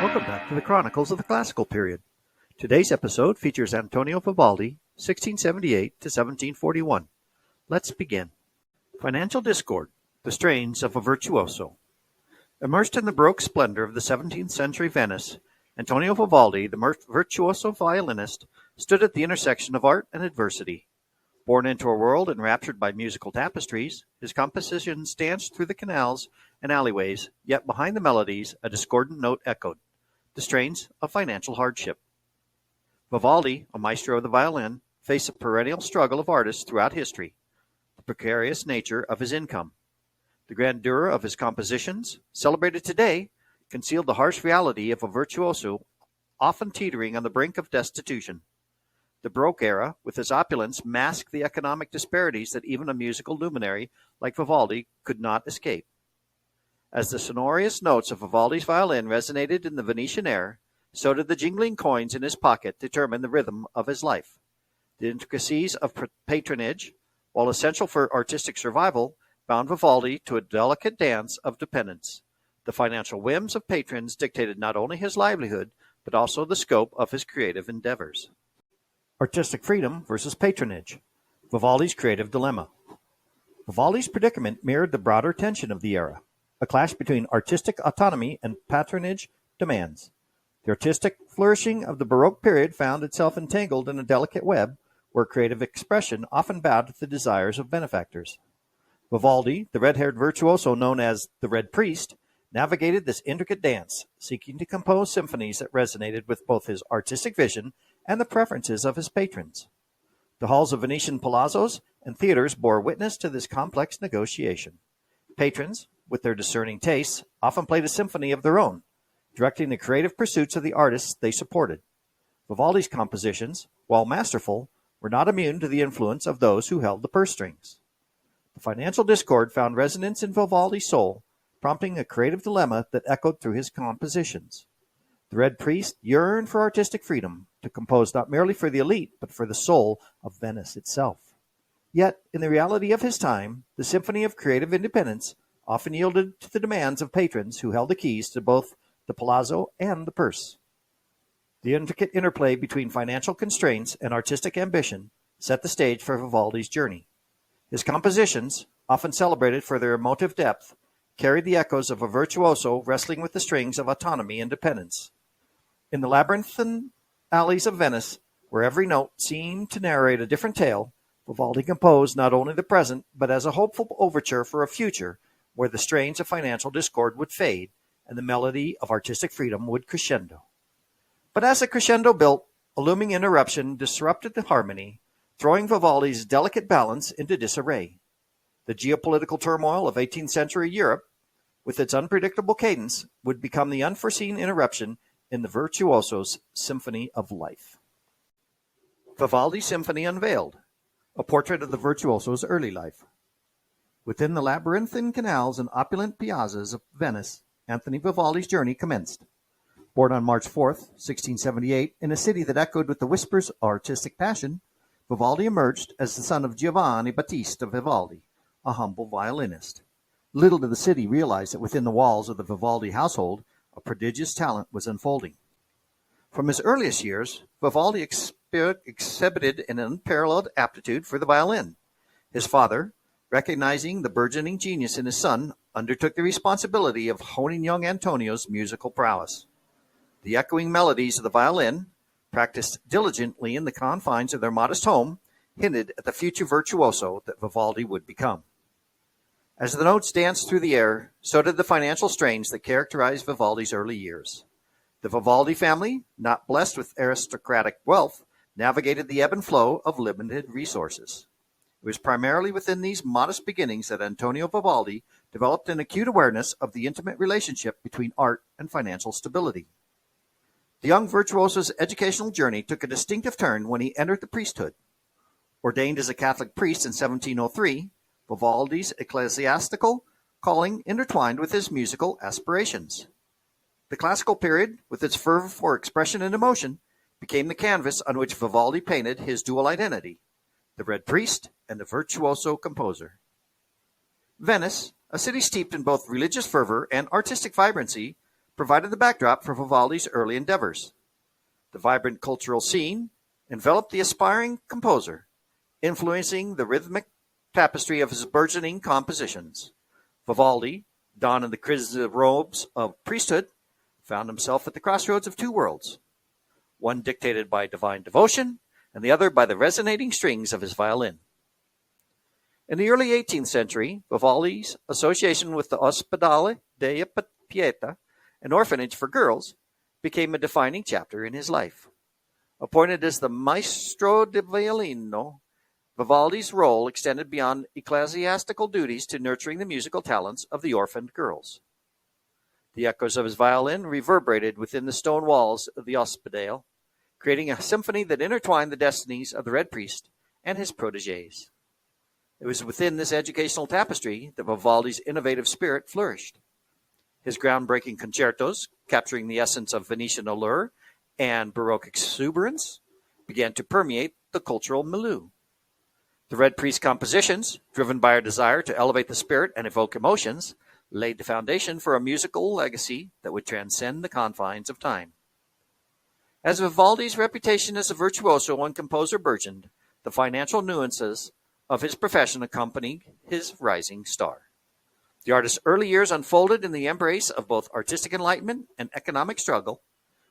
Welcome back to the Chronicles of the Classical Period. Today's episode features Antonio Vivaldi, 1678 to 1741. Let's begin. Financial Discord, the strains of a virtuoso. Immersed in the Baroque splendor of the 17th century Venice, Antonio Vivaldi, the virtuoso violinist, stood at the intersection of art and adversity. Born into a world enraptured by musical tapestries, his compositions danced through the canals and alleyways, yet behind the melodies a discordant note echoed, the strains of financial hardship. Vivaldi, a maestro of the violin, faced a perennial struggle of artists throughout history, the precarious nature of his income. The grandeur of his compositions, celebrated today, concealed the harsh reality of a virtuoso often teetering on the brink of destitution. The Baroque era, with its opulence, masked the economic disparities that even a musical luminary like Vivaldi could not escape. As the sonorous notes of Vivaldi's violin resonated in the Venetian air, so did the jingling coins in his pocket determine the rhythm of his life. The intricacies of patronage, while essential for artistic survival, bound Vivaldi to a delicate dance of dependence. The financial whims of patrons dictated not only his livelihood, but also the scope of his creative endeavors. Artistic freedom versus patronage. Vivaldi's creative dilemma. Vivaldi's predicament mirrored the broader tension of the era, a clash between artistic autonomy and patronage demands. The artistic flourishing of the Baroque period found itself entangled in a delicate web where creative expression often bowed to the desires of benefactors. Vivaldi, the red-haired virtuoso known as the Red Priest, navigated this intricate dance, seeking to compose symphonies that resonated with both his artistic vision and the preferences of his patrons. The halls of Venetian palazzos and theaters bore witness to this complex negotiation. Patrons, with their discerning tastes, often played a symphony of their own, directing the creative pursuits of the artists they supported. Vivaldi's compositions, while masterful, were not immune to the influence of those who held the purse strings. The financial discord found resonance in Vivaldi's soul, prompting a creative dilemma that echoed through his compositions. The Red Priest yearned for artistic freedom, to compose not merely for the elite, but for the soul of Venice itself. Yet, in the reality of his time, the symphony of creative independence often yielded to the demands of patrons who held the keys to both the palazzo and the purse. The intricate interplay between financial constraints and artistic ambition set the stage for Vivaldi's journey. His compositions, often celebrated for their emotive depth, carried the echoes of a virtuoso wrestling with the strings of autonomy and dependence. In the labyrinthine alleys of Venice, where every note seemed to narrate a different tale, Vivaldi composed not only the present, but as a hopeful overture for a future where the strains of financial discord would fade and the melody of artistic freedom would crescendo. But as the crescendo built, a looming interruption disrupted the harmony, throwing Vivaldi's delicate balance into disarray. The geopolitical turmoil of 18th century Europe, with its unpredictable cadence, would become the unforeseen interruption in the virtuoso's symphony of life. Vivaldi's Symphony Unveiled, a portrait of the virtuoso's early life. Within the labyrinthine canals and opulent piazzas of Venice, Anthony Vivaldi's journey commenced. Born on March 4, 1678, in a city that echoed with the whispers of artistic passion, Vivaldi emerged as the son of Giovanni Battista Vivaldi, a humble violinist. Little did the city realize that within the walls of the Vivaldi household, a prodigious talent was unfolding. From his earliest years, Vivaldi exhibited an unparalleled aptitude for the violin. His father, recognizing the burgeoning genius in his son, undertook the responsibility of honing young Antonio's musical prowess. The echoing melodies of the violin, practiced diligently in the confines of their modest home, hinted at the future virtuoso that Vivaldi would become. As the notes danced through the air, so did the financial strains that characterized Vivaldi's early years. The Vivaldi family, not blessed with aristocratic wealth, navigated the ebb and flow of limited resources. It was primarily within these modest beginnings that Antonio Vivaldi developed an acute awareness of the intimate relationship between art and financial stability. The young virtuoso's educational journey took a distinctive turn when he entered the priesthood. Ordained as a Catholic priest in 1703, Vivaldi's ecclesiastical calling intertwined with his musical aspirations. The classical period, with its fervor for expression and emotion, became the canvas on which Vivaldi painted his dual identity, the Red Priest and the virtuoso composer. Venice, a city steeped in both religious fervor and artistic vibrancy, provided the backdrop for Vivaldi's early endeavors. The vibrant cultural scene enveloped the aspiring composer, influencing the rhythmic tapestry of his burgeoning compositions. Vivaldi, donning the crimson robes of priesthood, found himself at the crossroads of two worlds, one dictated by divine devotion, and the other by the resonating strings of his violin. In the early 18th century, Vivaldi's association with the Ospedale della Pietà, an orphanage for girls, became a defining chapter in his life. Appointed as the maestro di violino, Vivaldi's role extended beyond ecclesiastical duties to nurturing the musical talents of the orphaned girls. The echoes of his violin reverberated within the stone walls of the Ospedale, creating a symphony that intertwined the destinies of the Red Priest and his protégés. It was within this educational tapestry that Vivaldi's innovative spirit flourished. His groundbreaking concertos, capturing the essence of Venetian allure and Baroque exuberance, began to permeate the cultural milieu. The Red Priest compositions, driven by a desire to elevate the spirit and evoke emotions, laid the foundation for a musical legacy that would transcend the confines of time. As Vivaldi's reputation as a virtuoso and composer burgeoned, the financial nuances of his profession accompanied his rising star. The artist's early years unfolded in the embrace of both artistic enlightenment and economic struggle,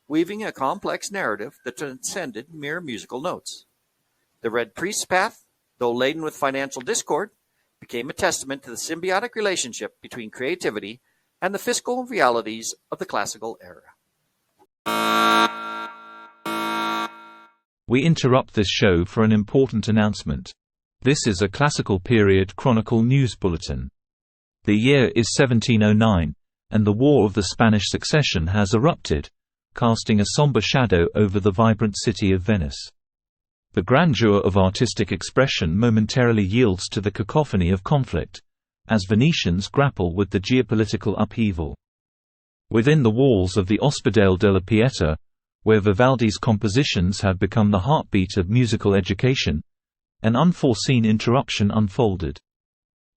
weaving a complex narrative that transcended mere musical notes. The Red Priest's path, though laden with financial discord, became a testament to the symbiotic relationship between creativity and the fiscal realities of the classical era. We interrupt this show for an important announcement. This is a classical period chronicle news bulletin. The year is 1709, and the War of the Spanish Succession has erupted, casting a somber shadow over the vibrant city of Venice. The grandeur of artistic expression momentarily yields to the cacophony of conflict, as Venetians grapple with the geopolitical upheaval. Within the walls of the Ospedale della Pietà, where Vivaldi's compositions have become the heartbeat of musical education, an unforeseen interruption unfolded.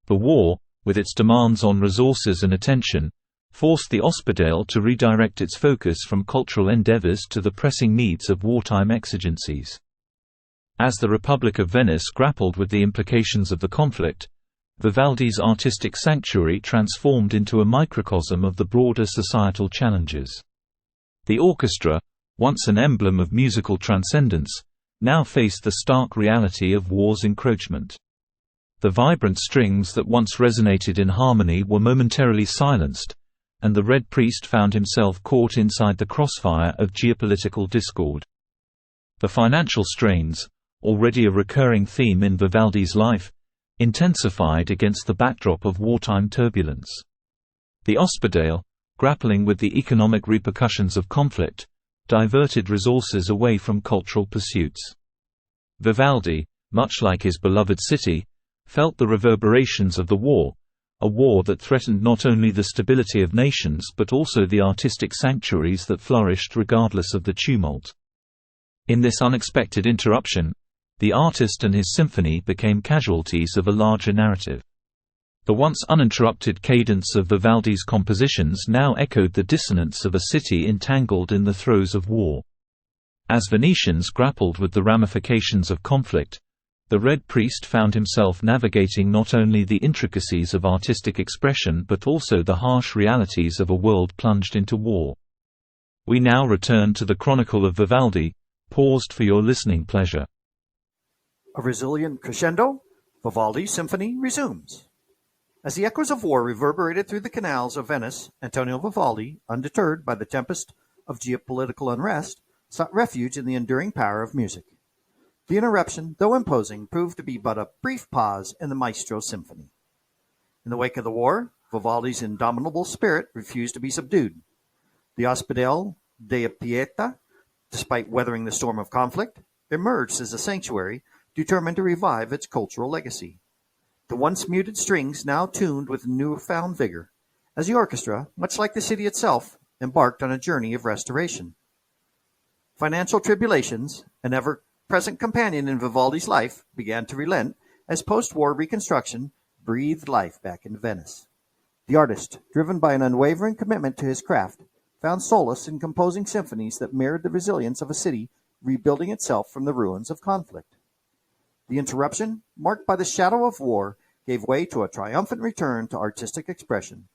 The war, with its demands on resources and attention, forced the Ospedale to redirect its focus from cultural endeavors to the pressing needs of wartime exigencies. As the Republic of Venice grappled with the implications of the conflict, Vivaldi's artistic sanctuary transformed into a microcosm of the broader societal challenges. The orchestra, once an emblem of musical transcendence, now faced the stark reality of war's encroachment. The vibrant strings that once resonated in harmony were momentarily silenced, and the Red Priest found himself caught inside the crossfire of geopolitical discord. The financial strains, already a recurring theme in Vivaldi's life, intensified against the backdrop of wartime turbulence. The Ospedale, grappling with the economic repercussions of conflict, diverted resources away from cultural pursuits. Vivaldi, much like his beloved city, felt the reverberations of the war, a war that threatened not only the stability of nations but also the artistic sanctuaries that flourished regardless of the tumult. In this unexpected interruption, the artist and his symphony became casualties of a larger narrative. The once uninterrupted cadence of Vivaldi's compositions now echoed the dissonance of a city entangled in the throes of war. As Venetians grappled with the ramifications of conflict, the Red Priest found himself navigating not only the intricacies of artistic expression but also the harsh realities of a world plunged into war. We now return to the Chronicle of Vivaldi, paused for your listening pleasure. A resilient crescendo, Vivaldi's symphony resumes. As the echoes of war reverberated through the canals of Venice, Antonio Vivaldi, undeterred by the tempest of geopolitical unrest, sought refuge in the enduring power of music. The interruption, though imposing, proved to be but a brief pause in the maestro's symphony. In the wake of the war, Vivaldi's indomitable spirit refused to be subdued. The Ospedale della Pietà, despite weathering the storm of conflict, emerged as a sanctuary determined to revive its cultural legacy. The once muted strings now tuned with newfound vigor, as the orchestra, much like the city itself, embarked on a journey of restoration. Financial tribulations, an ever-present companion in Vivaldi's life, began to relent as post-war reconstruction breathed life back into Venice. The artist, driven by an unwavering commitment to his craft, found solace in composing symphonies that mirrored the resilience of a city rebuilding itself from the ruins of conflict. The interruption, marked by the shadow of war, gave way to a triumphant return to artistic expression.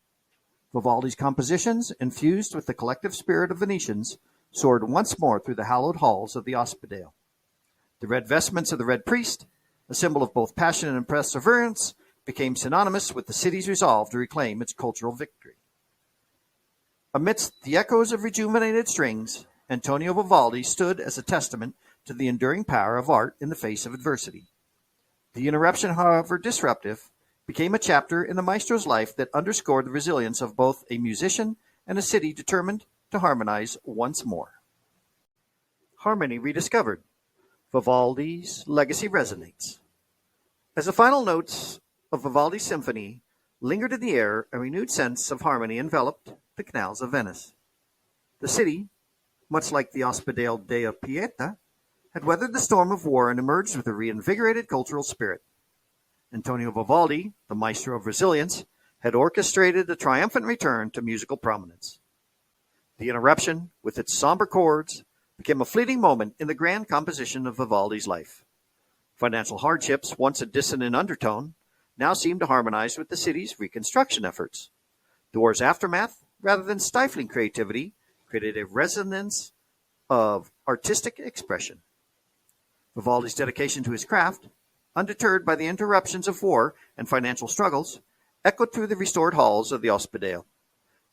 Vivaldi's compositions, infused with the collective spirit of Venetians, soared once more through the hallowed halls of the Ospedale. The red vestments of the Red Priest, a symbol of both passion and perseverance, became synonymous with the city's resolve to reclaim its cultural victory. Amidst the echoes of rejuvenated strings, Antonio Vivaldi stood as a testament to the enduring power of art in the face of adversity. The interruption, however disruptive, became a chapter in the maestro's life that underscored the resilience of both a musician and a city determined to harmonize once more. Harmony rediscovered. Vivaldi's legacy resonates. As the final notes of Vivaldi's symphony lingered in the air, a renewed sense of harmony enveloped the canals of Venice. The city, much like the Ospedale della Pietà, had weathered the storm of war and emerged with a reinvigorated cultural spirit. Antonio Vivaldi, the maestro of resilience, had orchestrated a triumphant return to musical prominence. The interruption, with its somber chords, became a fleeting moment in the grand composition of Vivaldi's life. Financial hardships, once a dissonant undertone, now seemed to harmonize with the city's reconstruction efforts. The war's aftermath, rather than stifling creativity, created a resonance of artistic expression. Vivaldi's dedication to his craft, undeterred by the interruptions of war and financial struggles, echoed through the restored halls of the Ospedale.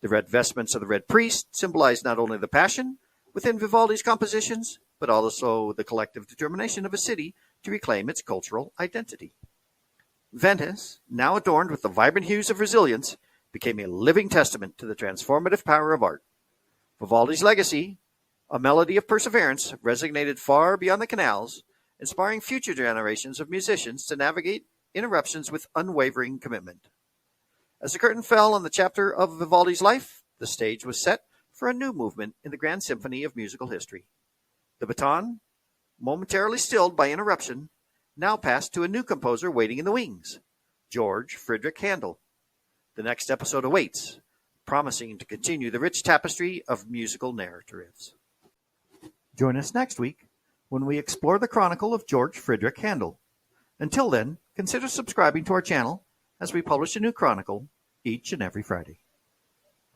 The red vestments of the Red Priest symbolized not only the passion within Vivaldi's compositions, but also the collective determination of a city to reclaim its cultural identity. Venice, now adorned with the vibrant hues of resilience, became a living testament to the transformative power of art. Vivaldi's legacy, a melody of perseverance, resonated far beyond the canals, inspiring future generations of musicians to navigate interruptions with unwavering commitment. As the curtain fell on the chapter of Vivaldi's life, the stage was set for a new movement in the grand symphony of musical history. The baton, momentarily stilled by interruption, now passed to a new composer waiting in the wings, George Friedrich Handel. The next episode awaits, promising to continue the rich tapestry of musical narratives. Join us next week when we explore the chronicle of George Friedrich Handel. Until then, consider subscribing to our channel as we publish a new chronicle each and every Friday.